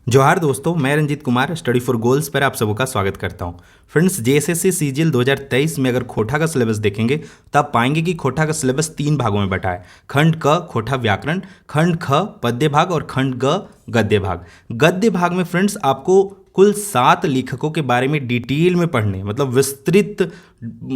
जोहार दोस्तों, मैं Ranjeet Kumar study for goals पर आप सबों का स्वागत करता हूं। फ्रेंड्स, जेएसएससी सीजीएल 2023 में अगर खोटा का सिलेबस देखेंगे तो आप पाएंगे कि खोटा का सिलेबस 3 भागों में बटा है। खंड क खोटा व्याकरण, खंड ख पद्य भाग और खंड ग गद्य भाग। गद्य भाग में फ्रेंड्स आपको कुल 7 लेखकों के बारे में डिटेल में पढ़ने, मतलब विस्तृत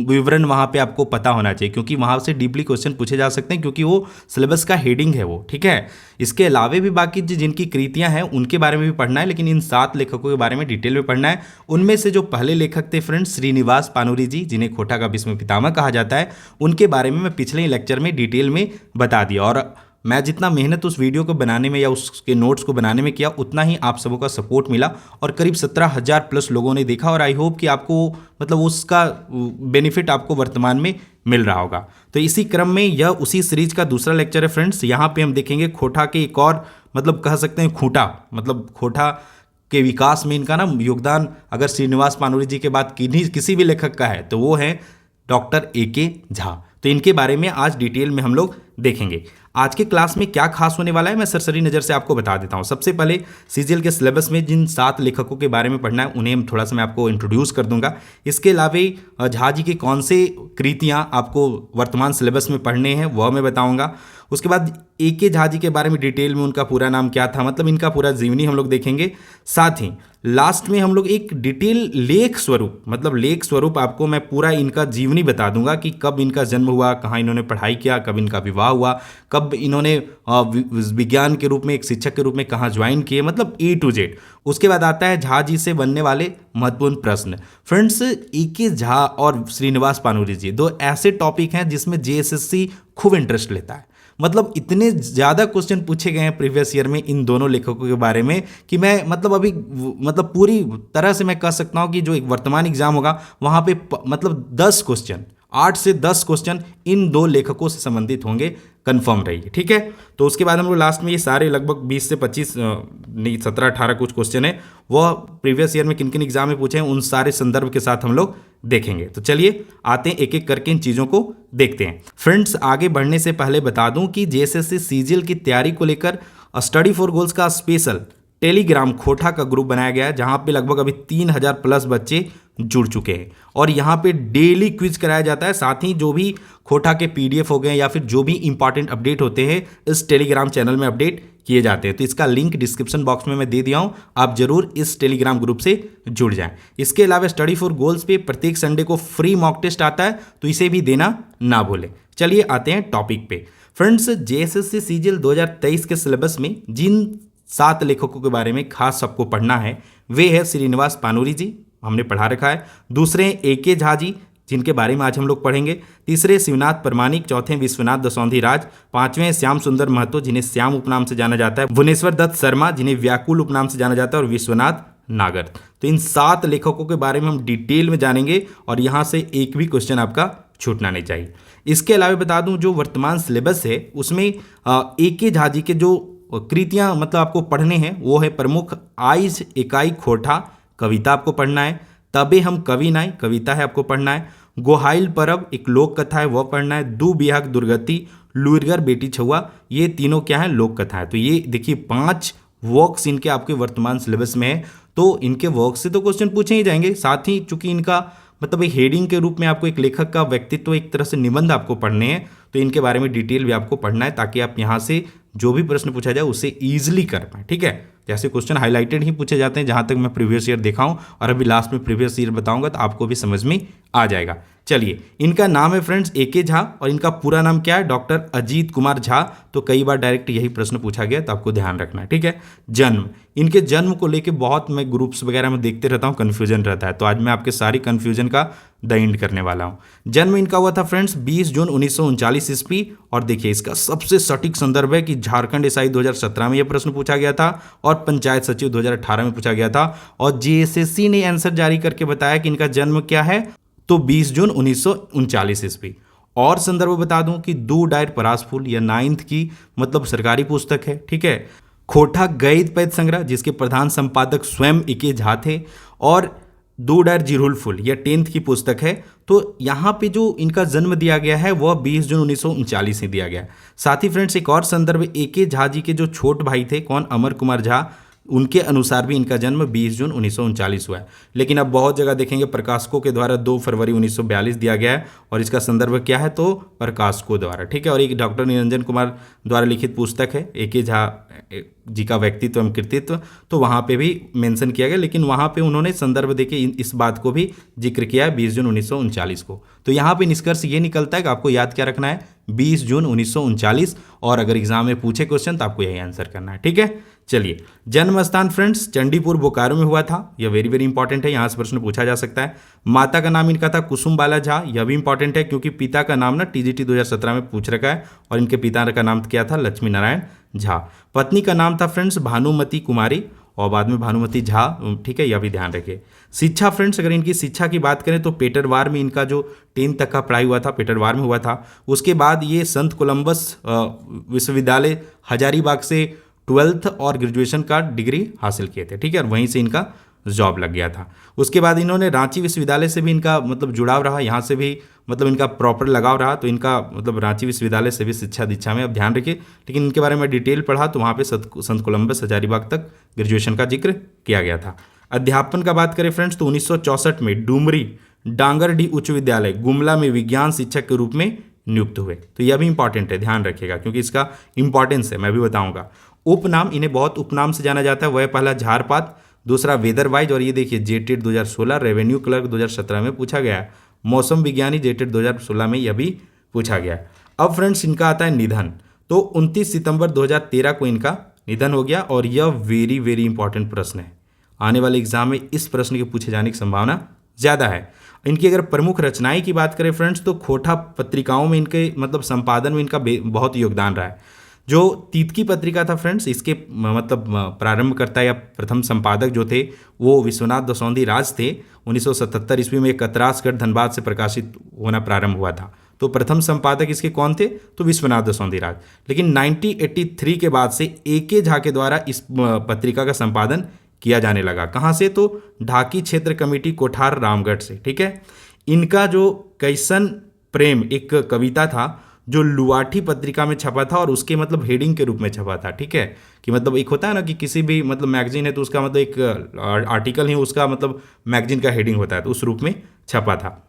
विवरण वहाँ पे आपको पता होना चाहिए, क्योंकि वहाँ से डीपली क्वेश्चन पूछे जा सकते हैं, क्योंकि वो सिलेबस का हेडिंग है वो, ठीक है। इसके अलावे भी बाकी जिनकी कृतियाँ हैं उनके बारे में भी पढ़ना है, लेकिन इन 7 लेखकों के बारे में डिटेल में पढ़ना है। उनमें से जो पहले लेखक थे फ्रेंड्स, श्रीनिवास पानुरी जी, जिन्हें खोटा का विश्व पितामह कहा जाता है, उनके बारे में मैं पिछले लेक्चर में डिटेल में बता दिया। और मैं जितना मेहनत उस वीडियो को बनाने में या उसके नोट्स को बनाने में किया, उतना ही आप सबों का सपोर्ट मिला और करीब 17,000 प्लस लोगों ने देखा। और आई होप कि आपको मतलब उसका बेनिफिट आपको वर्तमान में मिल रहा होगा। तो इसी क्रम में यह उसी सीरीज का दूसरा लेक्चर है फ्रेंड्स। यहाँ पे हम देखेंगे खोटा के एक और, मतलब कह सकते हैं खूंटा, मतलब खोटा के विकास में इनका ना योगदान अगर श्रीनिवास पानुरी जी के बाद किसी भी लेखक का है तो वो है डॉक्टर ए.के. झा। तो इनके बारे में आज डिटेल में हम लोग देखेंगे। आज के क्लास में क्या खास होने वाला है मैं सरसरी नज़र से आपको बता देता हूं। सबसे पहले सीजीएल के सिलेबस में जिन 7 लेखकों के बारे में पढ़ना है उन्हें थोड़ा सा मैं आपको इंट्रोड्यूस कर दूंगा। इसके अलावा झा जी के कौन से कृतियां आपको वर्तमान सिलेबस में पढ़ने हैं वह मैं बताऊंगा। उसके बाद ए.के. झा जी के बारे में डिटेल में उनका पूरा नाम क्या था, मतलब इनका पूरा जीवनी हम लोग देखेंगे। साथ ही लास्ट में हम लोग एक डिटेल लेख स्वरूप, मतलब लेख स्वरूप आपको मैं पूरा इनका जीवनी बता दूंगा कि कब इनका जन्म हुआ, कहाँ इन्होंने पढ़ाई किया, कब इनका विवाह हुआ, कब इन्होंने विज्ञान के रूप में एक शिक्षक के रूप में कहाँ ज्वाइन किए, मतलब A to Z। उसके बाद आता है झा जी से बनने वाले महत्वपूर्ण प्रश्न। Friends, A K. झा और श्रीनिवास पानुरी जी 2 ऐसे टॉपिक हैं जिसमें जेएसएससी खूब इंटरेस्ट लेता है। मतलब इतने ज़्यादा क्वेश्चन पूछे गए हैं प्रीवियस ईयर में इन दोनों लेखकों के बारे में कि मैं मतलब अभी मतलब पूरी तरह से मैं कह सकता हूँ कि जो एक वर्तमान एग्जाम होगा वहाँ पे मतलब 10 क्वेश्चन, 8 से 10 क्वेश्चन इन 2 लेखकों से संबंधित होंगे, कंफर्म रहिए, ठीक है। तो उसके बाद हम लोग लास्ट में ये सारे लगभग 20 से 25 नहीं 17-18 कुछ क्वेश्चन है वह प्रीवियस ईयर में किन किन एग्जाम में पूछे हैं उन सारे संदर्भ के साथ हम लोग देखेंगे। तो चलिए आते हैं एक एक करके इन चीज़ों को देखते हैं। फ्रेंड्स, आगे बढ़ने से पहले बता दूं कि जेएसएससी सीजीएल की तैयारी को लेकर स्टडी फॉर गोल्स का स्पेशल टेलीग्राम खोटा का ग्रुप बनाया गया है, जहां पे लगभग अभी 3,000 प्लस बच्चे जुड़ चुके हैं और यहाँ पे डेली क्विज कराया जाता है। साथ ही जो भी खोटा के पीडीएफ हो गए या फिर जो भी इंपॉर्टेंट अपडेट होते हैं इस टेलीग्राम चैनल में अपडेट किए जाते हैं। तो इसका लिंक डिस्क्रिप्शन बॉक्स में मैं दे दिया हूँ, आप जरूर इस टेलीग्राम ग्रुप से जुड़ जाएं। इसके अलावा स्टडी फॉर गोल्स पे प्रत्येक संडे को फ्री मॉक टेस्ट आता है, तो इसे भी देना ना भूलें। चलिए आते हैं टॉपिक पे। फ्रेंड्स, जेएसएससी सीजीएल 2023 के सिलेबस में जिन 7 लेखकों के बारे में खास सबको पढ़ना है वे है श्रीनिवास पानुरी जी, हमने पढ़ा रखा है। दूसरे ए.के. झा जी, जिनके बारे में आज हम लोग पढ़ेंगे। तीसरे शिवनाथ परमाणिक, चौथे विश्वनाथ दसौंधी राज, पांचवें श्याम सुंदर महतो जिन्हें श्याम उपनाम से जाना जाता है, भुवनेश्वर दत्त शर्मा जिन्हें व्याकुल उपनाम से जाना जाता है, और विश्वनाथ नागर। तो इन 7 लेखकों के बारे में हम डिटेल में जानेंगे और यहाँ से एक भी क्वेश्चन आपका छूटना नहीं चाहिए। इसके अलावा बता दूं जो वर्तमान सिलेबस है उसमें ए.के. झा जी के जो कृतियाँ मतलब आपको पढ़ने हैं वो है प्रमुख आइज इकाई खोटा, कविता आपको पढ़ना है। तबे हम कवि नाई, कविता है आपको पढ़ना है। गोहाइल परब एक लोक कथा है वह पढ़ना है। दू बिहाग दुर्गति, लुरगर बेटी छुआ, ये तीनों क्या है लोक कथा है। तो ये देखिए 5 वर्क्स इनके आपके वर्तमान सिलेबस में है, तो इनके वर्क से तो क्वेश्चन पूछे ही जाएंगे। साथ ही चूंकि इनका मतलब एक हेडिंग के रूप में आपको एक लेखक का व्यक्तित्व एक तरह से निबंध आपको पढ़ने हैं, तो इनके बारे में डिटेल भी आपको पढ़ना है ताकि आप यहाँ से जो भी प्रश्न पूछा जाए उसे ईजिली कर पाए, ठीक है। जैसे क्वेश्चन हाईलाइटेड ही पूछे जाते हैं जहाँ तक मैं प्रीवियस ईयर देखा हूँ, और अभी लास्ट में प्रीवियस ईयर बताऊंगा तो आपको भी समझ में आ जाएगा। चलिए, इनका नाम है फ्रेंड्स ए.के. झा और इनका पूरा नाम क्या है, डॉक्टर अजीत कुमार झा। तो कई बार डायरेक्ट यही प्रश्न पूछा गया तो आपको ध्यान रखना है, ठीक है। जन्म, इनके जन्म को लेके बहुत मैं ग्रुप्स वगैरह में देखते रहता हूँ, कन्फ्यूजन रहता है, तो आज मैं आपके सारी कन्फ्यूजन का द एंड करने वाला हूँ। जन्म इनका हुआ था फ्रेंड्स 20 जून 1939 ईस्वी। और देखिए इसका सबसे सटीक संदर्भ है कि झारखंड एसआई 2017 में यह प्रश्न पूछा गया था और पंचायत सचिव 2018 में पूछा गया था, और जेएसएससी ने आंसर जारी करके बताया कि इनका जन्म क्या है, तो 20 जून 1939 ईस्वी। और संदर्भ बता दूं कि दो डायर परासफूल यह 9th की मतलब सरकारी पुस्तक है, ठीक है। खोटा गैद पैद संग्रह जिसके प्रधान संपादक स्वयं ए.के. झा थे, और दो डायर जिरुल फूल यह 10th की पुस्तक है। तो यहाँ पे जो इनका जन्म दिया गया है वह 20 जून 1939 में दिया गया है। साथ ही फ्रेंड्स एक और संदर्भ ए.के. झा जी के जो छोट भाई थे, कौन, अमर कुमार झा, उनके अनुसार भी इनका जन्म 20 जून 1939 हुआ है। लेकिन अब बहुत जगह देखेंगे प्रकाशकों के द्वारा 2 फरवरी 1942 दिया गया है और इसका संदर्भ क्या है तो प्रकाशकों द्वारा, ठीक है। और एक डॉक्टर निरंजन कुमार द्वारा लिखित पुस्तक है ए.के. झा जी का व्यक्तित्व एवं कृतित्व, तो वहाँ पे भी मेंशन किया गया, लेकिन वहाँ पे उन्होंने संदर्भ देके इस बात को भी जिक्र किया है 20 जून 1939 को। तो यहाँ पे निष्कर्ष ये निकलता है कि आपको याद क्या रखना है 20 जून 1939, और अगर एग्जाम में पूछे क्वेश्चन तो आपको यही आंसर करना है, ठीक है। चलिए, जन्म स्थान फ्रेंड्स चंडीपुर बोकारो में हुआ था, यह वेरी वेरी इंपॉर्टेंट है, यहाँ से प्रश्न पूछा जा सकता है। माता का नाम इनका था कुसुम बाला झा, यह भी इंपॉर्टेंट है क्योंकि पिता का नाम ना टीजीटी 2017 में पूछ रखा है और इनके पिता का नाम क्या था लक्ष्मी नारायण झा। पत्नी का नाम था फ्रेंड्स भानुमती कुमारी और बाद में भानुमती झा, ठीक है, यह भी ध्यान रखिए। शिक्षा फ्रेंड्स, अगर इनकी शिक्षा की बात करें तो पेटरवार में इनका जो 10 तक का पढ़ाई हुआ था पेटरवार में हुआ था। उसके बाद ये संत कोलंबस विश्वविद्यालय हजारीबाग से 12th और ग्रेजुएशन का डिग्री हासिल किए थे, ठीक है, और वहीं से इनका जॉब लग गया था। उसके बाद इन्होंने रांची विश्वविद्यालय से भी इनका मतलब जुड़ाव रहा, यहाँ से भी मतलब इनका प्रॉपर लगाव रहा, तो इनका मतलब रांची विश्वविद्यालय से भी शिक्षा दीक्षा में अब ध्यान रखिए। लेकिन इनके बारे में डिटेल पढ़ा तो वहाँ पे संत कोलंबस हजारीबाग तक ग्रेजुएशन का जिक्र किया गया था। अध्यापन का बात करें फ्रेंड्स तो 1964 में डुमरी डांगरडी उच्च विद्यालय गुमला में विज्ञान शिक्षक के रूप में नियुक्त हुए, तो यह भी इंपॉर्टेंट है, ध्यान रखिएगा क्योंकि इसका इंपॉर्टेंस है, मैं भी बताऊंगा। उपनाम, इन्हें बहुत उपनाम से जाना जाता है, वह पहला झारपात, दूसरा वेदरवाइज, और ये देखिए जेटेट 2016, रेवेन्यू क्लर्क 2017 में पूछा गया है, मौसम विज्ञानी जेटेट 2016 में यह भी पूछा गया है। अब फ्रेंड्स इनका आता है निधन, तो 29 सितंबर 2013 को इनका निधन हो गया और यह वेरी वेरी इंपॉर्टेंट प्रश्न है, आने वाले एग्जाम में इस प्रश्न के पूछे जाने की संभावना ज़्यादा है। इनकी अगर प्रमुख रचनाएं की बात करें फ्रेंड्स तो खोटा पत्रिकाओं में इनके मतलब संपादन में इनका बहुत योगदान रहा है। जो तीतकी पत्रिका था फ्रेंड्स, इसके मतलब प्रारंभकर्ता या प्रथम संपादक जो थे वो विश्वनाथ दसौंधी राज थे। 1977 ईस्वी में कतरासगढ़ धनबाद से प्रकाशित होना प्रारंभ हुआ था, तो प्रथम संपादक इसके कौन थे तो विश्वनाथ दसौंधी राज। लेकिन 1983 के बाद से ए.के. झा के द्वारा इस पत्रिका का संपादन किया जाने लगा, कहाँ से तो ढाकी क्षेत्र कमेटी कोठार रामगढ़ से, ठीक है। इनका जो कैसन प्रेम एक कविता था जो लुआठी पत्रिका में छपा था और उसके मतलब हेडिंग के रूप में छपा था, ठीक है, कि मतलब एक होता है ना कि किसी भी मतलब मैगजीन है तो उसका मतलब एक आर्टिकल ही उसका मतलब मैगजीन का हेडिंग होता है, तो उस रूप में छपा था।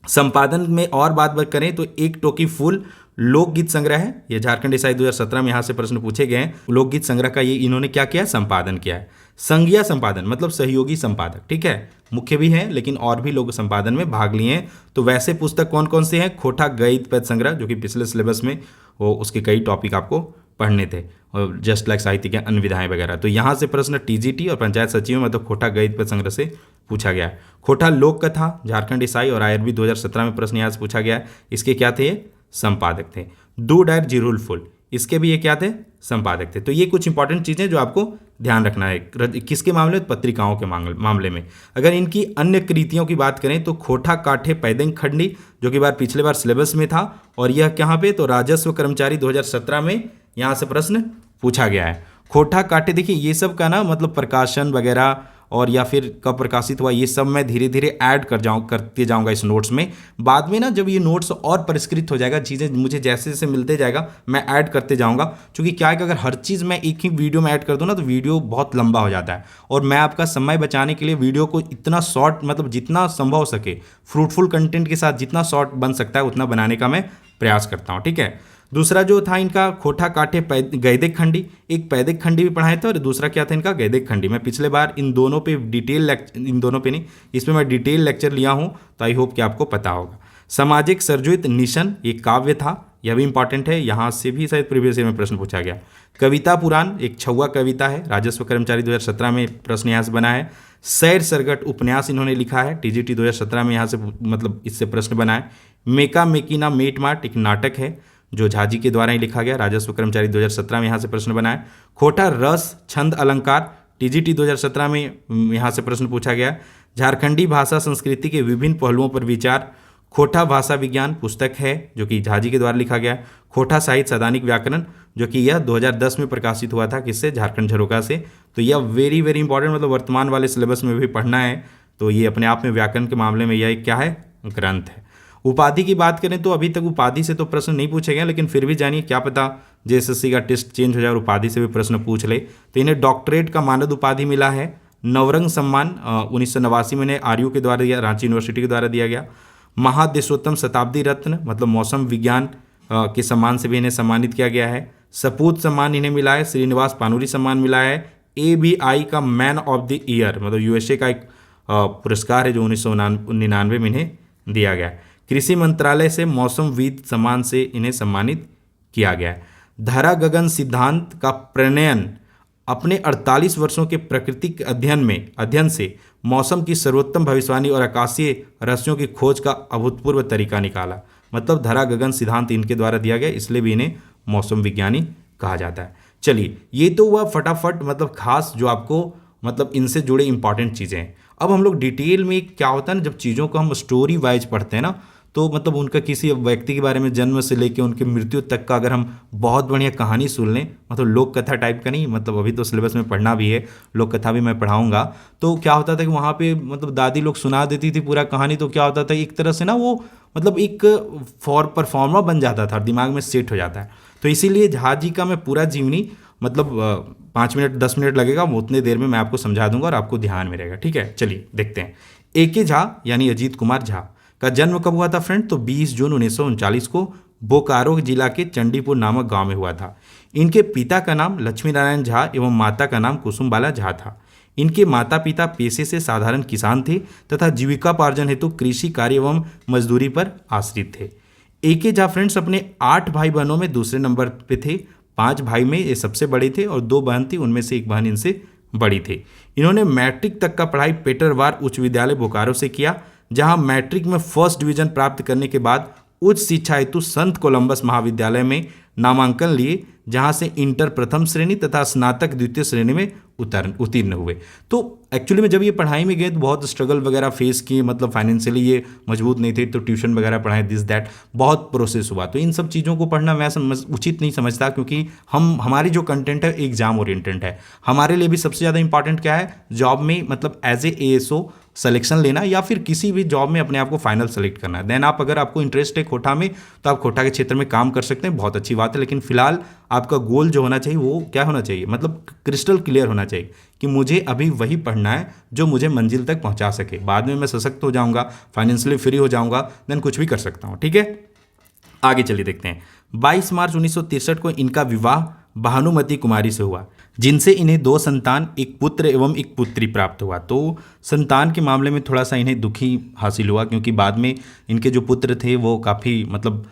संपादन में और बात करें तो एक टोकी फूल लोकगीत संग्रह है, ये झारखंड ईसाई 2017 में यहाँ से प्रश्न पूछे गए हैं। लोकगीत संग्रह का ये इन्होंने क्या किया संपादन किया है। संज्ञा संपादन मतलब सहयोगी संपादक, ठीक है, मुख्य भी हैं लेकिन और भी लोग संपादन में भाग लिए हैं। तो वैसे पुस्तक कौन कौन से हैं, खोटा गद्य पद्य संग्रह जो कि पिछले सिलेबस में वो उसके कई टॉपिक आपको पढ़ने थे, और जस्ट लाइक साहित्य के अन्य विधाएं वगैरह। तो यहाँ से प्रश्न टीजीटी और पंचायत सचिव में मतलब खोटा गद्य पद्य संग्रह से पूछा गया है। खोटा लोक कथा झारखंड ईसाई और आईआरबी 2017 में प्रश्न यहाँ से पूछा गया है, इसके क्या थे संपादक थे। दो डायर जिरुल फुल, इसके भी ये क्या थे संपादक थे। तो ये कुछ इंपॉर्टेंट चीज़ें जो आपको ध्यान रखना है किसके मामले में, पत्रिकाओं के मामले में। अगर इनकी अन्य कृतियों की बात करें तो खोटा काठे पैदंग खंडी जो कि पिछले बार सिलेबस में था, और यह कहाँ पे तो राजस्व कर्मचारी 2017 में यहाँ से प्रश्न पूछा गया है। खोटा काटे, देखिए ये सब का ना मतलब प्रकाशन वगैरह और या फिर कब प्रकाशित हुआ ये सब मैं धीरे धीरे ऐड करते जाऊंगा इस नोट्स में। बाद में ना जब ये नोट्स और परिष्कृत हो जाएगा, चीज़ें मुझे जैसे जैसे मिलते जाएगा मैं ऐड करते जाऊंगा, क्योंकि क्या है कि अगर हर चीज़ मैं एक ही वीडियो में ऐड कर दूँ ना तो वीडियो बहुत लंबा हो जाता है, और मैं आपका समय बचाने के लिए वीडियो को इतना शॉर्ट मतलब जितना संभव हो सके फ्रूटफुल कंटेंट के साथ जितना शॉर्ट बन सकता है उतना बनाने का मैं प्रयास करता हूँ, ठीक है। दूसरा जो था इनका खोटा काठे गैदिक खंडी, एक पैदिक खंडी भी पढ़ाए थे और दूसरा क्या था इनका गैदिक खंडी। मैं पिछले बार इन दोनों पे इसमें मैं डिटेल लेक्चर लिया हूँ, तो आई होप कि आपको पता होगा। सामाजिक सर्जुत निशन एक काव्य था, यह भी इंपॉर्टेंट है, यहाँ से भी शायद प्रीवियस ईयर में प्रश्न पूछा गया। कविता पुराण एक छौवा कविता है, राजस्व कर्मचारी 2017 में प्रश्न यहाँ से बना है। सैर सरगट उपन्यास इन्होंने लिखा है, टीजीटी 2017 में यहाँ से मतलब इससे प्रश्न बना है। मेका मेकिना मेट माट एक नाटक है जो झाजी के द्वारा ही लिखा गया, राजस्व कर्मचारी 2017 में यहाँ से प्रश्न बना है। खोटा रस छंद अलंकार टीजीटी 2017 में यहाँ से प्रश्न पूछा गया। झारखंडी भाषा संस्कृति के विभिन्न पहलुओं पर विचार, खोटा भाषा विज्ञान पुस्तक है जो कि झाजी के द्वारा लिखा गया। खोटा साहित्य सैद्धांतिक व्याकरण जो कि यह 2010 में प्रकाशित हुआ था, किससे झारखंड झरोखा से। तो यह वेरी वेरी इंपॉर्टेंट मतलब वर्तमान वाले सिलेबस में भी पढ़ना है, तो ये अपने आप में व्याकरण के मामले में यह क्या है ग्रंथ है। उपाधि की बात करें तो अभी तक उपाधि से तो प्रश्न नहीं पूछे गए, लेकिन फिर भी जानिए क्या पता जेएसएससी का टेस्ट चेंज हो जाए और उपाधि से भी प्रश्न पूछ ले। तो इन्हें डॉक्टरेट का मानद उपाधि मिला है। नवरंग सम्मान 1989 में इन्हें आरयू के द्वारा दिया, रांची यूनिवर्सिटी के द्वारा दिया गया। महादेशोत्तम शताब्दी रत्न मतलब मौसम विज्ञान के सम्मान से भी इन्हें सम्मानित किया गया है। सपूत सम्मान इन्हें मिला है। श्रीनिवास पानुरी सम्मान मिला है। ABI का मैन ऑफ द ईयर मतलब यूएसए का एक पुरस्कार है जो 1999 में इन्हें दिया गया है। कृषि मंत्रालय से मौसमविद सम्मान से इन्हें सम्मानित किया गया है। धरा गगन सिद्धांत का प्रणयन अपने 48 वर्षों के प्राकृतिक अध्ययन से मौसम की सर्वोत्तम भविष्यवाणी और आकाशीय रश्मियों की खोज का अभूतपूर्व तरीका निकाला। मतलब धरा गगन सिद्धांत इनके द्वारा दिया गया, इसलिए भी इन्हें मौसम विज्ञानी कहा जाता है। चलिए, ये तो हुआ फटाफट मतलब खास जो आपको मतलब इनसे जुड़े इंपॉर्टेंट चीज़ें हैं। अब हम लोग डिटेल में क्या होता है ना, जब चीज़ों को हम स्टोरी वाइज पढ़ते हैं ना, तो मतलब उनका किसी व्यक्ति के बारे में जन्म से लेकर उनके मृत्यु तक का अगर हम बहुत बढ़िया कहानी सुन लें, मतलब लोक कथा टाइप का नहीं, मतलब अभी तो सिलेबस में पढ़ना भी है, लोक कथा भी मैं पढ़ाऊंगा। तो क्या होता था कि वहाँ पे मतलब दादी लोग सुना देती थी पूरा कहानी, तो क्या होता था एक तरह से ना वो मतलब एक परफॉर्मर बन जाता था, दिमाग में सेट हो जाता है। तो इसीलिए झा जी का मैं पूरा जीवनी मतलब 5 मिनट 10 मिनट लगेगा, उतने देर में मैं आपको समझा दूंगा और आपको ध्यान में रहेगा। ठीक है, चलिए देखते हैं। AK झा यानी अजीत कुमार झा का जन्म कब हुआ था फ्रेंड? तो 20 जून 1939 को बोकारो जिला के चंडीपुर नामक गांव में हुआ था। इनके पिता का नाम लक्ष्मी नारायण झा एवं माता का नाम कुसुमबाला झा था। इनके माता पिता पेशे से साधारण किसान थे तथा जीविकापार्जन हेतु कृषि कार्य एवं मजदूरी पर आश्रित थे। AK झा फ्रेंड्स अपने 8 भाई बहनों में दूसरे नंबर पे थे। 5 भाई में ये सबसे बड़े थे और 2 बहन थी, उनमें से एक बहन इनसे बड़ी थी। इन्होंने मैट्रिक तक का पढ़ाई पेटरवार उच्च विद्यालय बोकारो से किया, जहां मैट्रिक में फर्स्ट डिवीजन प्राप्त करने के बाद उच्च शिक्षा हेतु संत कोलंबस महाविद्यालय में नामांकन लिए, जहां से इंटर प्रथम श्रेणी तथा स्नातक द्वितीय श्रेणी में उत्तीर्ण हुए। तो एक्चुअली में जब ये पढ़ाई में गए तो बहुत स्ट्रगल वगैरह फेस किए, मतलब फाइनेंशियली ये मजबूत नहीं थे, तो ट्यूशन वगैरह पढ़ाए, दिस दैट बहुत प्रोसेस हुआ। तो इन सब चीज़ों को पढ़ना मैं उचित नहीं समझता, क्योंकि हमारी जो कंटेंट है एग्जाम ओरिएंटेड है। हमारे लिए भी सबसे ज़्यादा इंपॉर्टेंट क्या है जॉब में, मतलब एज ए ASO सिलेक्शन लेना या फिर किसी भी जॉब में अपने आप को फाइनल सेलेक्ट करना है। देन आप अगर आपको इंटरेस्ट है खोटा में तो आप खोटा के क्षेत्र में काम कर सकते हैं, बहुत अच्छी बात है। लेकिन फिलहाल आपका गोल जो होना चाहिए वो क्या होना चाहिए, मतलब क्रिस्टल क्लियर होना चाहिए कि मुझे अभी वही पढ़ना है जो मुझे मंजिल तक पहुंचा सके। बाद में मैं सशक्त हो जाऊंगा, फाइनेंशियली फ्री हो जाऊंगा, देन कुछ भी कर सकता हूं। ठीक है, आगे चलिए देखते हैं। 22 मार्च 1963 को इनका विवाह भानुमती कुमारी से हुआ, जिनसे इन्हें 2 संतान, एक पुत्र एवं एक पुत्री प्राप्त हुआ। तो संतान के मामले में थोड़ा सा इन्हें दुखी हासिल हुआ, क्योंकि बाद में इनके जो पुत्र थे वो काफ़ी मतलब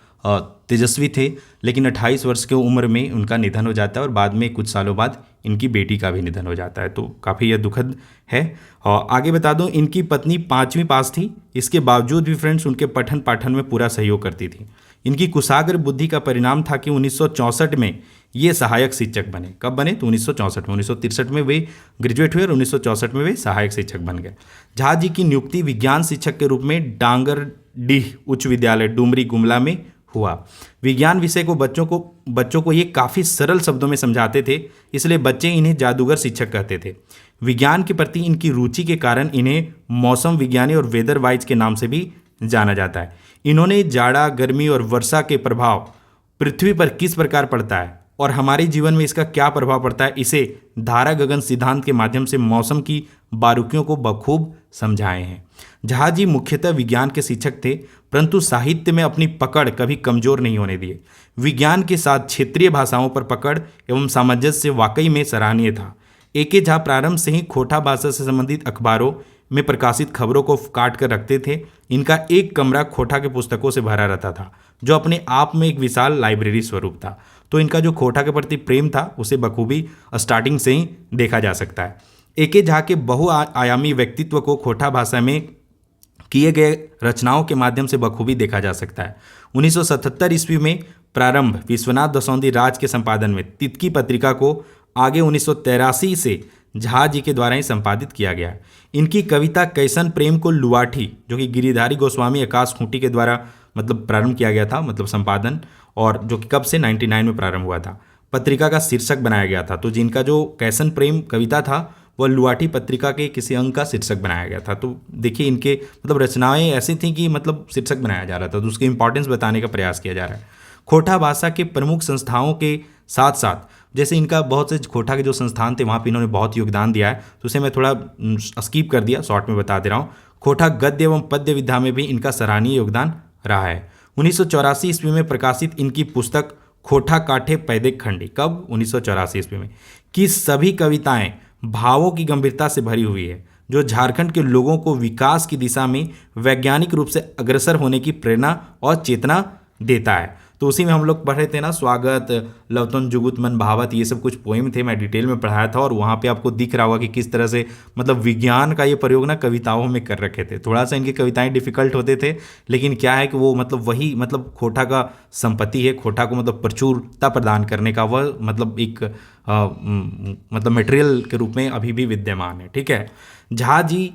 तेजस्वी थे, लेकिन 28 वर्ष की उम्र में उनका निधन हो जाता है और बाद में कुछ सालों बाद इनकी बेटी का भी निधन हो जाता है। तो काफ़ी यह दुखद है। और आगे बता दूं, इनकी पत्नी 5वीं पास थी, इसके बावजूद भी फ्रेंड्स उनके पठन पाठन में पूरा सहयोग करती थी। इनकी कुशाग्र बुद्धि का परिणाम था कि 1964 में ये सहायक शिक्षक बने। कब बने? तो 1964 में। 1963 में वे ग्रेजुएट हुए और 1964 में वे सहायक शिक्षक बन गए। झा जी की नियुक्ति विज्ञान शिक्षक के रूप में डांगरडीह उच्च विद्यालय डुमरी गुमला में हुआ। विज्ञान विषय को बच्चों को ये काफ़ी सरल शब्दों में समझाते थे, इसलिए बच्चे इन्हें जादूगर शिक्षक कहते थे। विज्ञान के प्रति इनकी रुचि के कारण इन्हें मौसम विज्ञानी और वेदर वाइज के नाम से भी जाना जाता है। इन्होंने जाड़ा, गर्मी और वर्षा के प्रभाव पृथ्वी पर किस प्रकार पड़ता है और हमारे जीवन में इसका क्या प्रभाव पड़ता है, इसे धारा गगन सिद्धांत के माध्यम से मौसम की बारीकियों को बखूब समझाए हैं। झा जी मुख्यतः विज्ञान के शिक्षक थे, परंतु साहित्य में अपनी पकड़ कभी कमजोर नहीं होने दिए। विज्ञान के साथ क्षेत्रीय भाषाओं पर पकड़ एवं सामंजस्य वाकई में सराहनीय था। AK झा प्रारंभ से ही खोटा भाषा से संबंधित अखबारों में प्रकाशित खबरों को काट कर रखते थे। इनका एक कमरा खोटा के पुस्तकों से भरा रहता था, जो अपने आप में एक विशाल लाइब्रेरी स्वरूप था। तो इनका जो खोटा के प्रति प्रेम था उसे बखूबी स्टार्टिंग से ही देखा जा सकता है। AK झा के बहुआयामी व्यक्तित्व को खोटा भाषा में किए गए रचनाओं के माध्यम से बखूबी देखा जा सकता है। 1977 ईस्वी में प्रारंभ विश्वनाथ दसौंधी राज के संपादन में तितकी पत्रिका को आगे 1983 से झा जी के द्वारा ही संपादित किया गया। इनकी कविता कैसन प्रेम को लुआठी, जो कि गिरिधारी गोस्वामी आकाश खूंटी के द्वारा मतलब प्रारंभ किया गया था, मतलब संपादन, और जो कि कब से 99 में प्रारंभ हुआ था, पत्रिका का शीर्षक बनाया गया था। तो जिनका जो कैसन प्रेम कविता था वह लुआठी पत्रिका के किसी अंक का शीर्षक बनाया गया था। तो देखिए इनके मतलब रचनाएं ऐसी थी कि मतलब शीर्षक बनाया जा रहा था, तो उसकी इंपॉर्टेंस बताने का प्रयास किया जा रहा है। खोटा भाषा के प्रमुख संस्थाओं के साथ साथ जैसे इनका बहुत से खोटा के जो संस्थान थे वहाँ पे इन्होंने बहुत योगदान दिया है, तो उसे मैं थोड़ा स्कीप कर दिया, शॉर्ट में बता दे रहा हूँ। खोटा गद्य एवं पद्य विद्या में भी इनका सराहनीय योगदान रहा है। 1984 ईस्वी में प्रकाशित इनकी पुस्तक खोटा काठे पैदिक खंडी, कब 1984 ईस्वी में, की सभी कविताएं भावों की गंभीरता से भरी हुई है, जो झारखंड के लोगों को विकास की दिशा में वैज्ञानिक रूप से अग्रसर होने की प्रेरणा और चेतना देता है। तो उसी में हम लोग पढ़े थे ना, स्वागत, लवतन जुगुत मन भावत, ये सब कुछ पोइम थे, मैं डिटेल में पढ़ाया था। और वहाँ पे आपको दिख रहा होगा कि किस तरह से मतलब विज्ञान का ये प्रयोग ना कविताओं में कर रखे थे। थोड़ा सा इनकी कविताएं डिफिकल्ट होते थे, लेकिन क्या है कि वो मतलब वही मतलब खोटा का संपत्ति है, खोटा को मतलब प्रचुरता प्रदान करने का वह मतलब एक मतलब मटेरियल के रूप में अभी भी विद्यमान है। ठीक है, झा जी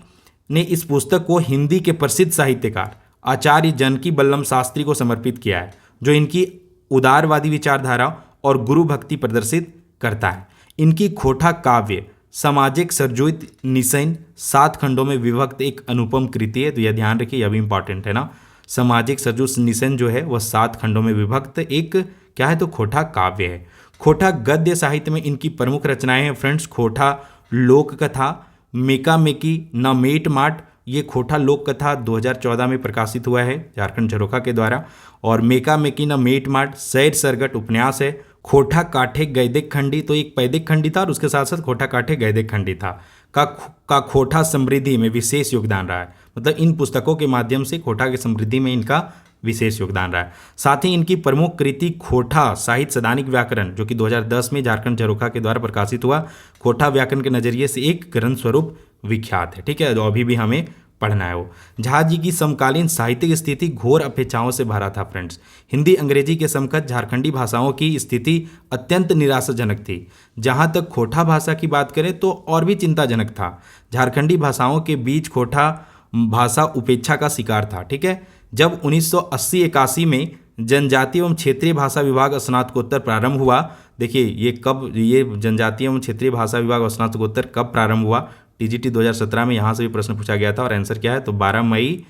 ने इस पुस्तक को हिंदी के प्रसिद्ध साहित्यकार आचार्य जानकी बल्लभ शास्त्री को समर्पित किया है, जो इनकी उदारवादी विचारधारा और गुरु भक्ति प्रदर्शित करता है। इनकी खोटा काव्य सामाजिक सरजोत निशैन 7 खंडों में विभक्त एक अनुपम कृति है। तो यह ध्यान रखिए, यह भी इंपॉर्टेंट है ना। सामाजिक सरजोत निशैन जो है वह 7 खंडों में विभक्त एक क्या है, तो खोटा काव्य है। खोटा गद्य साहित्य में इनकी प्रमुख रचनाएं हैं फ्रेंड्स, खोटा लोक कथा, मेका मेकी न मेट माट, ये खोटा लोक कथा 2014 में प्रकाशित हुआ है झारखंड झरोखा के द्वारा। और मेका मेकी न मेट माट सैर सरगट उपन्यास है। खोटा काठे गैदिक खंडी, तो एक पैदिक खंडी था और उसके साथ साथ खोटा काठे गैदिक खंडी था का खोटा समृद्धि में विशेष योगदान रहा है। मतलब इन पुस्तकों के माध्यम से खोटा की समृद्धि में इनका विशेष योगदान रहा है। साथ ही इनकी प्रमुख कृति खोटा साहित्य सैद्धांतिक व्याकरण, जो कि 2010 में झारखंड झरोखा के द्वारा प्रकाशित हुआ, खोटा व्याकरण के नजरिए से एक ग्रंथ स्वरूप विख्यात है। ठीक है, जो अभी भी हमें पढ़ना है वो। झा जी की समकालीन साहित्यिक स्थिति घोर अपेक्षाओं से भरा था फ्रेंड्स। हिंदी अंग्रेजी के समकक्ष झारखंडी भाषाओं की स्थिति अत्यंत निराशाजनक थी। जहाँ तक खोटा भाषा की बात करें तो और भी चिंताजनक था। झारखंडी भाषाओं के बीच खोटा भाषा उपेक्षा का शिकार था। ठीक है, जब 1980-81 में जनजातीय एवं क्षेत्रीय भाषा विभाग स्नातकोत्तर प्रारंभ हुआ, देखिए ये कब, ये जनजातीय एवं क्षेत्रीय भाषा विभाग स्नातकोत्तर कब प्रारंभ हुआ, टीजीटी 2017 में यहाँ से भी प्रश्न पूछा गया था और आंसर क्या है, तो 12 मई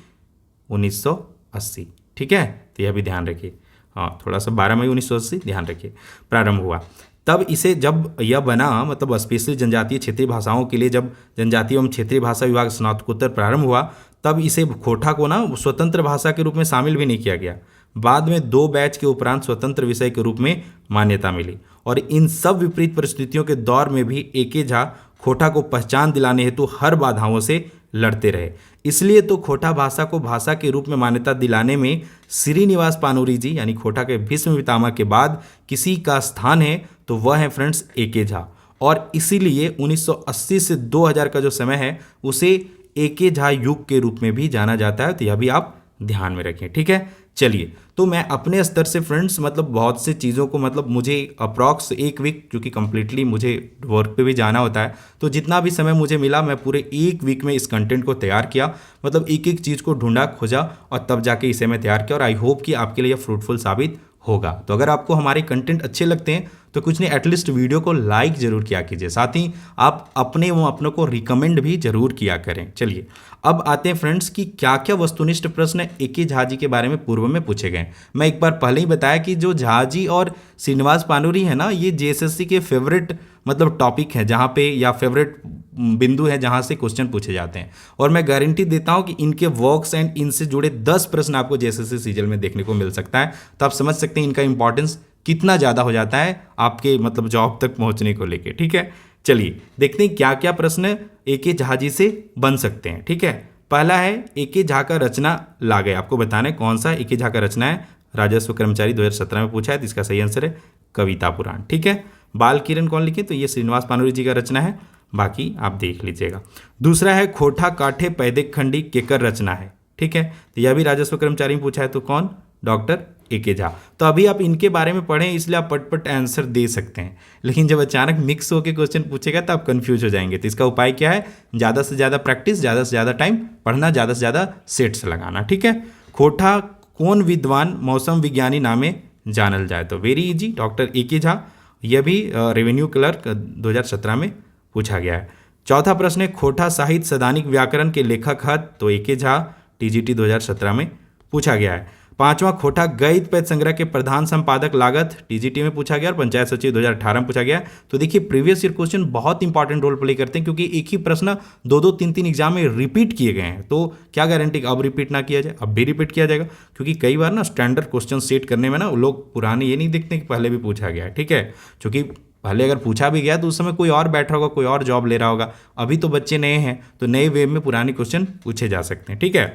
1980। ठीक है, तो यह भी ध्यान रखिए, हाँ थोड़ा सा 12 मई 1980 ध्यान रखिए प्रारंभ हुआ। तब इसे जब यह बना मतलब स्पेशली जनजातीय क्षेत्रीय भाषाओं के लिए, जब जनजातीय एवं क्षेत्रीय भाषा विभाग स्नातकोत्तर प्रारंभ हुआ, तब इसे खोटा को ना स्वतंत्र भाषा के रूप में शामिल भी नहीं किया गया। बाद में 2 बैच के उपरांत स्वतंत्र विषय के रूप में मान्यता मिली। और इन सब विपरीत परिस्थितियों के दौर में भी ए.के. झा खोटा को पहचान दिलाने हेतु हर बाधाओं से लड़ते रहे। इसलिए तो खोटा भाषा को भाषा के रूप में मान्यता दिलाने में श्रीनिवास पानूरी जी यानी खोटा के भीष्म पितामह के बाद किसी का स्थान है तो वह है फ्रेंड्स ए.के. झा। और इसीलिए 1980 से 2000 का जो समय है उसे ए.के. झा युग के रूप में भी जाना जाता है। तो यह भी आप ध्यान में रखें। ठीक है, चलिए तो मैं अपने स्तर से फ्रेंड्स मतलब बहुत से चीज़ों को मतलब मुझे अप्रॉक्स 1 वीक, क्योंकि कम्प्लीटली मुझे वर्क पे भी जाना होता है, तो जितना भी समय मुझे मिला मैं पूरे 1 वीक में इस कंटेंट को तैयार किया। मतलब एक एक चीज़ को ढूंढा खोजा और तब जाके इसे मैं तैयार किया। और आई होप कि आपके लिए फ्रूटफुल साबित होगा। तो अगर आपको हमारे कंटेंट अच्छे लगते हैं तो कुछ नहीं, एटलीस्ट वीडियो को लाइक जरूर किया कीजिए, साथ ही आप अपनों को रिकमेंड भी जरूर किया करें। चलिए अब आते हैं फ्रेंड्स कि क्या क्या वस्तुनिष्ठ प्रश्न ए.के. झा जी के बारे में पूर्व में पूछे गए। मैं एक बार पहले ही बताया कि जो झा जी और श्रीनिवास पानूरी है ना, ये जेएसएससी के फेवरेट मतलब टॉपिक है, जहाँ पे या फेवरेट बिंदु है जहाँ से क्वेश्चन पूछे जाते हैं। और मैं गारंटी देता हूँ कि इनके वर्क्स एंड इनसे जुड़े 10 प्रश्न आपको जेएसएससी सीजीएल में देखने को मिल सकता है। तो आप समझ सकते हैं इनका इंपॉर्टेंस कितना ज़्यादा हो जाता है आपके मतलब जॉब तक पहुँचने को लेके। ठीक है, चलिए देखते हैं क्या क्या प्रश्न ए.के. झा जी से बन सकते हैं। ठीक है, पहला है ए.के. झा का रचना लागे। आपको बताना है कौन सा ए.के. झा का रचना है। राजस्व कर्मचारी 2017 में पूछा है, तो इसका सही आंसर है कविता पुराण। ठीक है, बाल किरण कौन लिखे, तो ये श्रीनिवास पानूरी जी का रचना है, बाकी आप देख लीजिएगा। दूसरा है खोटा काठे पैदिक खंडी केकर रचना है। ठीक है, तो यह भी राजस्व कर्मचारी में पूछा है, तो कौन, डॉक्टर ए.के. झा। तो अभी आप इनके बारे में पढ़ें इसलिए आप पट आंसर दे सकते हैं, लेकिन जब अचानक मिक्स होकर क्वेश्चन पूछेगा तो आप कंफ्यूज हो जाएंगे। तो इसका उपाय क्या है, ज़्यादा से ज़्यादा प्रैक्टिस, ज़्यादा से ज़्यादा टाइम पढ़ना, ज़्यादा से ज़्यादा सेट्स लगाना। ठीक है, खोटा कौन विद्वान मौसम विज्ञानी नामे जानल जाए, तो very easy, doctor A K. Jha. यह भी रेवेन्यू क्लर्क 2017 में पूछा गया है। चौथा प्रश्न है खोटा साहित्य सैद्धांतिक व्याकरण के लेखक हत, तो ए के झा, टीजीटी 2017 में पूछा गया है। पांचवा खोटा गद्य पद्य संग्रह के प्रधान संपादक लागत, टीजीटी में पूछा गया और पंचायत सचिव 2018 में पूछा गया। तो देखिए प्रीवियस ईयर क्वेश्चन बहुत इंपॉर्टेंट रोल प्ले करते हैं, क्योंकि एक ही प्रश्न दो दो तीन तीन एग्जाम में रिपीट किए गए हैं। तो क्या गारंटी अब रिपीट ना किया जाए, अब भी रिपीट किया जाएगा, क्योंकि कई बार ना स्टैंडर्ड क्वेश्चन सेट करने में ना लोग पुराने ये नहीं देखते कि पहले भी पूछा गया है, ठीक है। क्योंकि पहले अगर पूछा भी गया तो उस समय कोई और बैठा होगा, कोई और जॉब ले रहा होगा। अभी तो बच्चे नए हैं, तो नए वे में पुराने क्वेश्चन पूछे जा सकते हैं, ठीक है।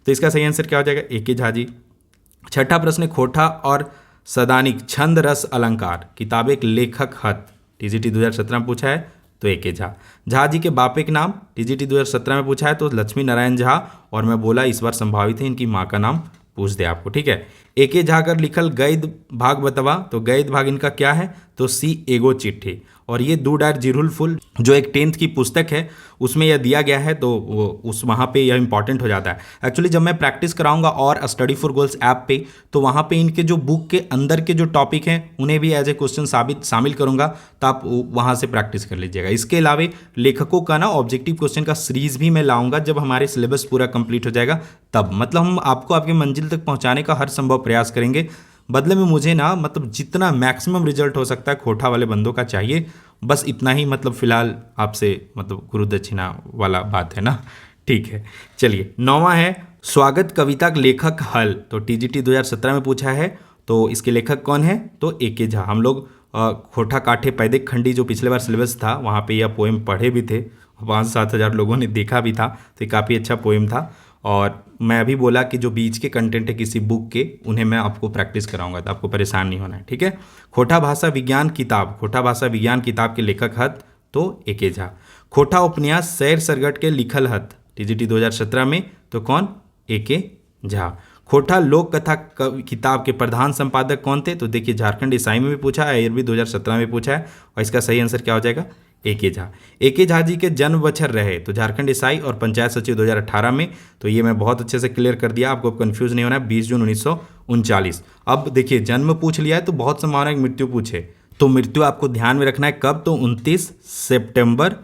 तो इसका सही आंसर क्या हो जाएगा, ए के झा जी। छठा प्रश्न खोटा और सदानिक छंद रस अलंकार किताबें के लेखक हत, टीजीटी 2017 में पूछा है, तो ए के झा। झा जी के बापे के नाम, टीजीटी 2017 में पूछा है, तो लक्ष्मी नारायण झा। और मैं बोला इस बार संभावित है इनकी माँ का नाम पूछ दे आपको, ठीक है। ए के झा कर लिखल गद्य भाग बतवा, तो गद्य भाग इनका क्या है, तो सी एगो चिट्ठी। और ये दो डायर जिरहुल फुल जो एक 10th की पुस्तक है उसमें यह दिया गया है, तो वो उस वहाँ पे यह इंपॉर्टेंट हो जाता है। एक्चुअली जब मैं प्रैक्टिस कराऊंगा और स्टडी फॉर गोल्स ऐप पे, तो वहाँ पे इनके जो बुक के अंदर के जो टॉपिक हैं उन्हें भी एज ए क्वेश्चन शामिल करूंगा, तो आप वहाँ से प्रैक्टिस कर लीजिएगा। इसके अलावा लेखकों का ना ऑब्जेक्टिव क्वेश्चन का सीरीज भी मैं लाऊंगा जब हमारे सिलेबस पूरा कंप्लीट हो जाएगा तब। मतलब हम आपको आपकी मंजिल तक पहुँचाने का हर संभव प्रयास करेंगे। बदले में मुझे ना मतलब जितना मैक्सिमम रिजल्ट हो सकता है खोटा वाले बंदों का चाहिए, बस इतना ही मतलब फिलहाल आपसे मतलब गुरु दक्षिणा वाला बात है ना, ठीक है। चलिए नौवां है स्वागत कविता के लेखक हल, तो टीजीटी 2017 में पूछा है, तो इसके लेखक कौन है, तो ए के झा। हम लोग खोटा काठे पैदिक खंडी जो पिछले बार सिलेबस था वहाँ पे यह पोएम पढ़े भी थे, 5-7 हज़ार लोगों ने देखा भी था, तो ये काफ़ी अच्छा पोएम था। और मैं अभी बोला कि जो बीच के कंटेंट है किसी बुक के उन्हें मैं आपको प्रैक्टिस कराऊंगा, तो आपको परेशान नहीं होना है, ठीक है। खोटा भाषा विज्ञान किताब, खोटा भाषा विज्ञान किताब के लेखक हत, तो ए के झा। खोटा उपन्यास सैर सरगट के लिखल हत, टीजीटी 2017 में, तो कौन, ए के झा। खोटा लोक कथा किताब के प्रधान संपादक कौन थे, तो देखिए झारखंड ईसाई में भी पूछा है, भी 2017 में पूछा है, और इसका सही आंसर क्या हो जाएगा, ए के झा। ए के झा जी के जन्म बछर रहे, तो झारखंड ईसाई और पंचायत सचिव 2018 में, तो ये मैं बहुत अच्छे से क्लियर कर दिया, आपको कंफ्यूज नहीं होना है, 20 जून 1939। अब देखिए जन्म पूछ लिया है तो बहुत संभावना है मृत्यु पूछे, तो मृत्यु आपको ध्यान में रखना है कब, तो 29 सितंबर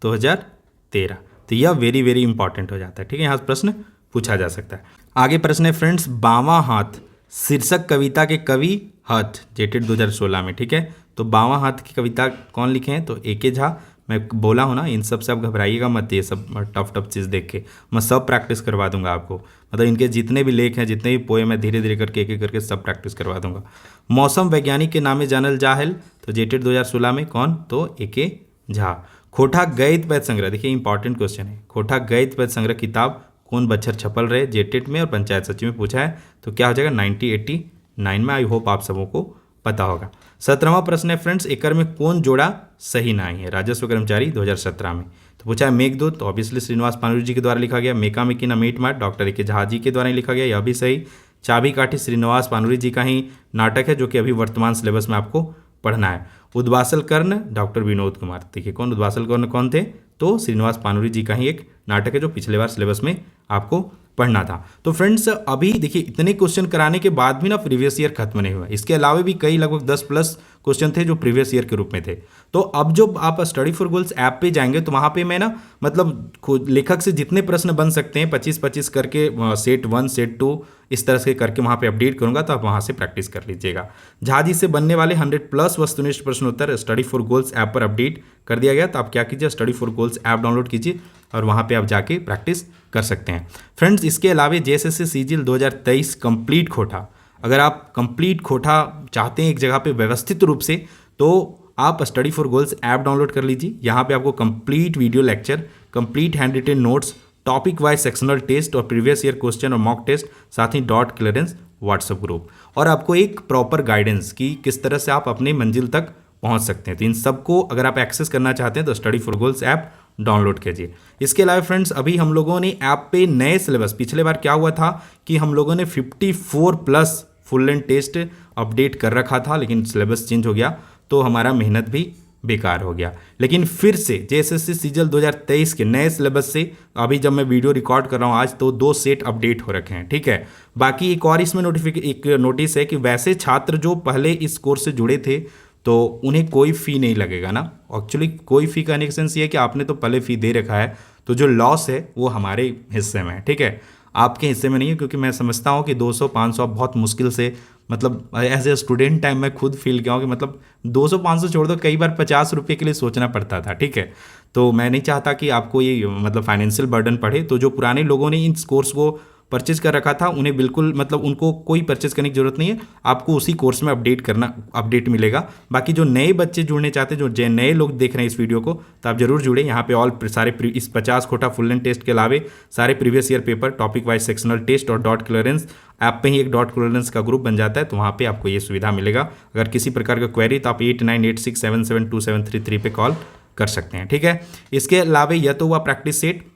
2013। तो यह वेरी वेरी इंपॉर्टेंट हो जाता है, ठीक है, यहाँ प्रश्न पूछा जा सकता है। आगे प्रश्न है फ्रेंड्स बावां हाथ शीर्षक कविता के कवि हत, जेटेड 2016 में, ठीक है। तो बावां हाथ की कविता कौन लिखे हैं, तो ए के झा। मैं बोला हूँ ना इन सब से आप घबराइएगा मत, ये सब टफ चीज़ देख के मैं सब प्रैक्टिस करवा दूंगा आपको, मतलब इनके जितने भी लेख हैं जितने भी पोएम है धीरे धीरे करके एक एक करके सब प्रैक्टिस करवा दूंगा। मौसम वैज्ञानिक के नामे जानल जाहल, तो जेटेड 2016 में कौन, तो ए के झा। खोटा गद्य पद्य संग्रह, देखिए इंपॉर्टेंट क्वेश्चन है, खोटा गद्य पद्य संग्रह किताब कौन बच्चर छपल रहे, जेटेड में और पंचायत सचिव में पूछा है, तो क्या हो जाएगा 1989 में। आई होप आप सबों को पता होगा। 17वां प्रश्न है फ्रेंड्स एकर में कौन जोड़ा सही नहीं है, राजस्व कर्मचारी 2017 में, तो पूछा है मेघदूत, तो ऑब्वियसली श्रीनिवास पानुरी जी के द्वारा लिखा गया। मेका मेकी ना मीट माट, डॉक्टर ए के झा जी के द्वारा ही लिखा गया, यह भी सही। चाबी काठी श्रीनिवास पानुरी जी का ही नाटक है जो कि अभी वर्तमान सिलेबस में आपको पढ़ना है। उद्वासल कर्ण डॉक्टर विनोद कुमार, देखिए कौन उद्वासल कर्ण कौन थे, तो श्रीनिवास पानुरी जी का ही एक नाटक है जो पिछले बार सिलेबस में आपको पढ़ना था। तो फ्रेंड्स अभी देखिए इतने क्वेश्चन कराने के बाद भी ना प्रीवियस ईयर खत्म नहीं हुआ, इसके अलावा भी कई लगभग 10+ क्वेश्चन थे जो प्रीवियस ईयर के रूप में थे। तो अब जो आप स्टडी फॉर गोल्स ऐप पे जाएंगे तो वहाँ पे मैं ना मतलब लेखक से जितने प्रश्न बन सकते हैं 25-25 करके सेट 1 सेट 2 इस तरह से करके वहाँ पे अपडेट करूँगा, तो आप वहाँ से प्रैक्टिस कर लीजिएगा। झा जी से बनने वाले 100+ वस्तुनिष्ठ प्रश्नोत्तर स्टडी फॉर गोल्स ऐप पर अपडेट कर दिया गया, तो आप क्या कीजिए study for goals app download कीजिए और वहाँ पे आप जाके प्रैक्टिस कर सकते हैं। फ्रेंड्स इसके अलावा जेएसएससी सीजीएल 2023 कंप्लीट खोटा, अगर आप कंप्लीट खोटा चाहते हैं एक जगह पे व्यवस्थित रूप से, तो आप study for goals app download कर लीजिए। यहाँ पे आपको complete video lecture, complete handwritten notes, topic wise sectional test और प्रीवियस ईयर क्वेश्चन और मॉक टेस्ट, साथ ही डॉट क्लियरेंस व्हाट्सएप ग्रुप, और आपको एक प्रॉपर गाइडेंस की किस तरह से आप अपनी मंजिल तक पहुंच सकते हैं। तो इन सबको अगर आप एक्सेस करना चाहते हैं तो study for goals app download कीजिए। इसके अलावा फ्रेंड्स अभी हम लोगों ने ऐप पे नए सिलेबस, पिछले बार क्या हुआ था कि हम लोगों ने 54+ फुल लेंथ टेस्ट अपडेट कर रखा था, लेकिन सिलेबस चेंज हो गया तो हमारा मेहनत भी बेकार हो गया। लेकिन फिर से जेएसएससी सीजीएल 2023 के नए सिलेबस से अभी जब मैं वीडियो रिकॉर्ड कर रहा हूँ आज, तो 2 सेट अपडेट हो रखे हैं, ठीक है। बाकी एक और इसमें एक नोटिस है कि वैसे छात्र जो पहले इस कोर्स से जुड़े थे तो उन्हें कोई फ़ी नहीं लगेगा ना। एक्चुअली कोई फ़ी का सेंस ये है कि आपने तो पहले फ़ी दे रखा है, तो जो लॉस है वो हमारे हिस्से में है, ठीक है, आपके हिस्से में नहीं है। क्योंकि मैं समझता हूँ कि 200-500 बहुत मुश्किल से, मतलब एज ए स्टूडेंट टाइम मैं खुद फील किया हूँ कि मतलब 200-500 छोड़ दो, कई बार 50 रुपये के लिए सोचना पड़ता था, ठीक है। तो मैं नहीं चाहता कि आपको ये मतलब फाइनेंशियल बर्डन पड़े। तो जो पुराने लोगों ने इस कोर्स को परचेज कर रखा था उन्हें बिल्कुल मतलब उनको कोई परचेज करने की जरूरत नहीं है, आपको उसी कोर्स में अपडेट मिलेगा। बाकी जो नए बच्चे जुड़ने चाहते हैं, जो नए लोग देख रहे हैं इस वीडियो को, तो आप जरूर जुड़े। यहाँ पे इस 50 खोटा फुल लेंथ टेस्ट के अलावे सारे previous year paper, topic wise sectional test और डॉट क्लियरेंस, ऐप पे ही एक डॉट क्लियरेंस का ग्रुप बन जाता है, तो वहाँ पे आपको ये सुविधा मिलेगा। अगर किसी प्रकार का क्वेरी तो आप 8986772733 पे कॉल कर सकते हैं, ठीक है। इसके अलावा यह तो हुआ प्रैक्टिस सेट।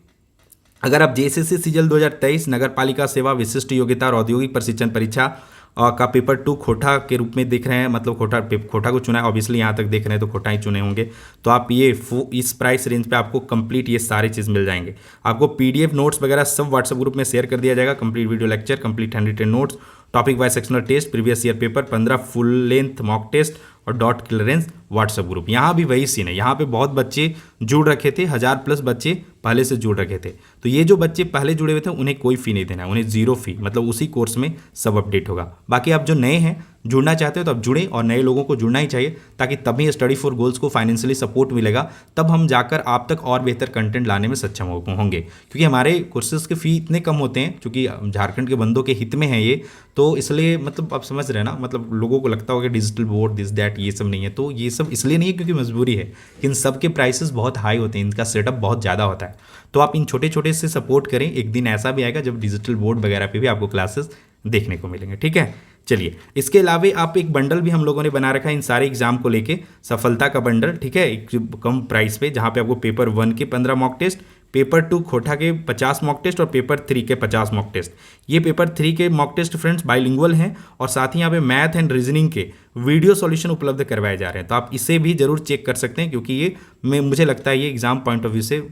अगर आप जेएसएससी सीजीएल 2023 नगर पालिका सेवा विशिष्ट योग्यता और औद्योगिक प्रशिक्षण परीक्षा का पेपर 2 खोटा के रूप में देख रहे हैं, मतलब खोटा को चुना है, ऑब्वियसली यहाँ तक देख रहे हैं तो खोटा ही चुने होंगे, तो आप ये इस प्राइस रेंज पे आपको कंप्लीट ये सारी चीज़ मिल जाएंगे। आपको पीडीएफ नोट्स वगैरह सब व्हाट्सएप ग्रुप में शेयर कर दिया जाएगा, complete video lecture, complete handwritten notes, topic wise sectional test, previous year paper, 15 full length mock test और डॉट क्लियरेंस व्हाट्सएप ग्रुप। यहाँ भी वही सीन है, यहाँ पे बहुत बच्चे जुड़ रखे थे, 1000+ बच्चे पहले से जुड़ रखे थे। तो ये जो बच्चे पहले जुड़े हुए थे उन्हें कोई फ़ी नहीं देना है, उन्हें 0 फी, मतलब उसी कोर्स में सब अपडेट होगा। बाकी आप जो नए हैं जुड़ना चाहते हो तो आप जुड़ें, और नए लोगों को जुड़ना ही चाहिए, ताकि तभी स्टडी फॉर गोल्स को फाइनेंशियली सपोर्ट मिलेगा, तब हम जाकर आप तक और बेहतर कंटेंट लाने में सक्षम होंगे। क्योंकि हमारे कोर्सेज के फ़ी इतने कम होते हैं, क्योंकि झारखंड के बंदों के हित में है ये, तो इसलिए मतलब आप समझ रहे हैं ना, मतलब लोगों को लगता होगा कि डिजिटल बोर्ड दिस दैट ये सब नहीं है, तो ये सब इसलिए नहीं है क्योंकि मजबूरी है। इन सब के प्राइसेस बहुत हाई होते हैं, इनका सेटअप बहुत ज़्यादा होता है, तो आप इन छोटे छोटे से सपोर्ट करें। एक दिन ऐसा भी आएगा जब डिजिटल बोर्ड वगैरह पे भी आपको क्लासेस देखने को मिलेंगे, ठीक है। चलिए, इसके अलावा आप एक बंडल भी हम लोगों ने बना रखा है इन सारे एग्जाम को लेके, सफलता का बंडल, ठीक है, एक कम प्राइस पे, जहाँ पे आपको पेपर 1 के 15 मॉक टेस्ट, पेपर 2 खोटा के 50 मॉक टेस्ट और पेपर 3 के 50 मॉक टेस्ट। ये पेपर 3 के मॉक टेस्ट फ्रेंड्स बाइलिंगुअल हैं, और साथ ही यहाँ पे मैथ एंड रीजनिंग के वीडियो सॉल्यूशन उपलब्ध करवाए जा रहे हैं, तो आप इसे भी जरूर चेक कर सकते हैं, क्योंकि ये मुझे लगता है ये एग्जाम पॉइंट ऑफ व्यू से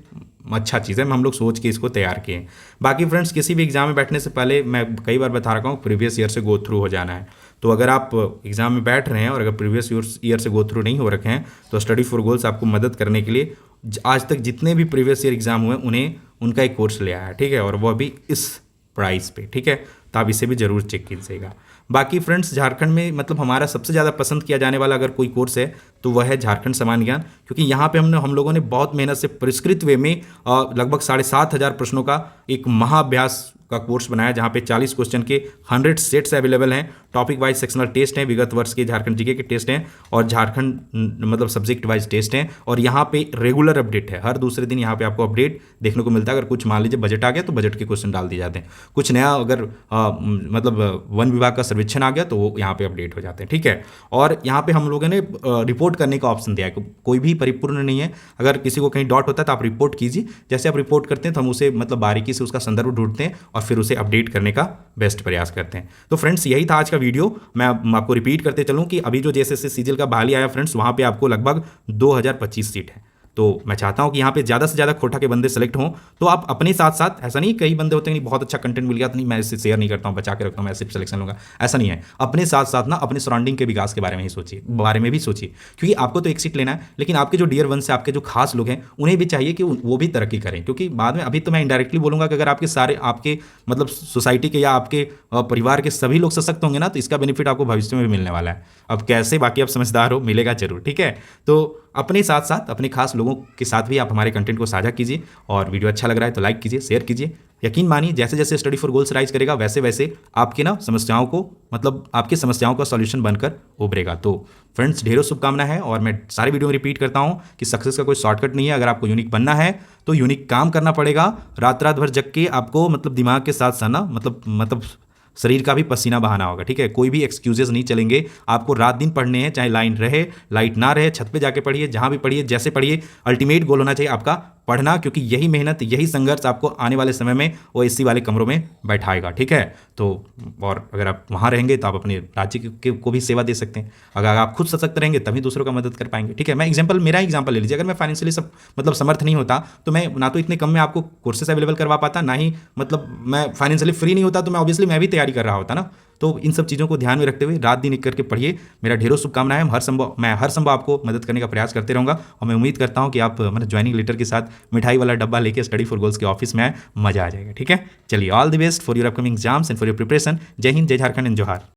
अच्छा चीज़ है, हम लोग सोच के इसको तैयार किए हैं। बाकी फ्रेंड्स, किसी भी एग्जाम में बैठने से पहले मैं कई बार बता रखा हूँ, प्रीवियस ईयर से गो थ्रू हो जाना है। तो अगर आप एग्जाम में बैठ रहे हैं और अगर प्रीवियस ईयर से गो थ्रू नहीं हो रखे हैं, तो स्टडी फॉर गोल्स आपको मदद करने के लिए आज तक जितने भी प्रीवियस ईयर एग्जाम हुए उनका एक कोर्स ले आया है, ठीक है, और वो भी इस प्राइस पे, ठीक है। तो आप इसे भी जरूर चेक कीजिएगा। बाकी फ्रेंड्स, झारखंड में मतलब हमारा सबसे ज़्यादा पसंद किया जाने वाला अगर कोई कोर्स है तो वह है झारखंड समान ज्ञान, क्योंकि यहाँ पे हम लोगों ने बहुत मेहनत से परिष्कृत वे में लगभग 7500 प्रश्नों का एक महाअभ्यास का कोर्स बनाया, जहाँ पे 40 क्वेश्चन के 100 सेट्स अवेलेबल हैं, टॉपिक वाइज सेक्शनल टेस्ट हैं, विगत वर्ष के झारखंड जीके के टेस्ट हैं, और झारखंड मतलब सब्जेक्ट वाइज टेस्ट हैं, और यहाँ पे रेगुलर अपडेट है, हर दूसरे दिन यहाँ पे आपको अपडेट देखने को मिलता है। अगर कुछ मान लीजिए बजट आ गया तो बजट के क्वेश्चन डाल दिए जाते हैं, कुछ नया अगर मतलब वन विभाग का सर्वेक्षण आ गया तो वो यहाँ पे अपडेट हो जाते हैं, ठीक है। और यहाँ पे हम लोगों ने रिपोर्ट करने का ऑप्शन दिया है, कोई भी परिपूर्ण नहीं है, अगर किसी को कहीं डॉट होता है तो आप रिपोर्ट कीजिए, जैसे आप रिपोर्ट करते हैं तो हम उसे मतलब बारीकी से उसका संदर्भ ढूंढते हैं और फिर उसे अपडेट करने का बेस्ट प्रयास करते हैं। तो फ्रेंड्स, यही था आज का वीडियो। मैं आपको रिपीट करते चलूं कि अभी जो जेएसएससी सीजीएल का बहाली आया फ्रेंड्स, वहां पे आपको लगभग 2025 सीट है, तो मैं चाहता हूं कि यहाँ पे ज़्यादा से ज़्यादा खोटा के बंदे सेलेक्ट हों। तो आप अपने साथ साथ, ऐसा नहीं कई बंदे होते हैं कि बहुत अच्छा कंटेंट मिल गया तो नहीं मैं इसे शेयर नहीं करता हूँ, बचा के रखता हूँ, मैं सिर्फ सिलेक्शन लूँगा, ऐसा नहीं है। अपने साथ साथ ना अपने सराउंडिंग के विकास के बारे में भी सोचिए, क्योंकि आपको तो एक सीट लेना है, लेकिन आपके जो डियर वंस से आपके जो खास लोग हैं उन्हें भी चाहिए कि वो भी तरक्की करें, क्योंकि बाद में, अभी तो मैं इनडायरेक्टली बोलूँगा कि अगर आपके मतलब सोसाइटी के या आपके परिवार के सभी लोग सशक्त होंगे ना, तो इसका बेनिफिट आपको भविष्य में भी मिलने वाला है। अब कैसे, बाकी आप समझदार हो, मिलेगा जरूर, ठीक है। तो अपने साथ साथ अपने खास लोगों के साथ भी आप हमारे कंटेंट को साझा कीजिए, और वीडियो अच्छा लग रहा है तो लाइक कीजिए, शेयर कीजिए। यकीन मानिए, जैसे जैसे स्टडी फॉर गोल्स राइज करेगा वैसे वैसे आपकी ना समस्याओं को, मतलब आपकी समस्याओं का सॉल्यूशन बनकर उभरेगा। तो फ्रेंड्स, ढेरों शुभकामना है, और मैं सारे वीडियो में रिपीट करता हूं कि सक्सेस का कोई शॉर्टकट नहीं है। अगर आपको यूनिक बनना है तो यूनिक काम करना पड़ेगा, रात रात भर जग के आपको मतलब दिमाग के साथ साथ ना मतलब शरीर का भी पसीना बहाना होगा, ठीक है। कोई भी एक्सक्यूजेस नहीं चलेंगे, आपको रात दिन पढ़ने हैं, चाहे लाइन रहे लाइट ना रहे, छत पे जाके पढ़िए, जहाँ भी पढ़िए, जैसे पढ़िए, अल्टीमेट गोल होना चाहिए आपका पढ़ना, क्योंकि यही मेहनत, यही संघर्ष आपको आने वाले समय में वो एसी वाले कमरों में बैठाएगा, ठीक है। तो और अगर आप वहाँ रहेंगे तो आप अपने राज्य को भी सेवा दे सकते हैं। अगर आप खुद सशक्त रहेंगे तभी दूसरों का मदद कर पाएंगे, ठीक है। मेरा एग्जाम्पल ले लीजिए, अगर मैं फाइनेंशियली मतलब समर्थ नहीं होता तो मैं ना तो इतने कम में आपको कोर्सेस अवेलेबल करवा पाता, ना ही मतलब मैं फाइनेंशियली फ्री नहीं होता तो मैं ऑब्वियसली मैं भी तैयारी कर रहा होता ना। तो इन सब चीज़ों को ध्यान में रखते हुए रात दिन एक करके पढ़िए। मेरा ढेरों शुभकामनाएं। मैं हर संभव आपको मदद करने का प्रयास करते रहूँगा और मैं उम्मीद करता हूँ कि आप मतलब ज्वाइनिंग लेटर के साथ मिठाई वाला डब्बा लेके स्टडी फॉर गोल्स के ऑफिस में आए, मजा आ जाएगा। ठीक है, चलिए, all the best for your upcoming exams and for your preparation. जय हिंद, जय झारखंड एंड जोहार।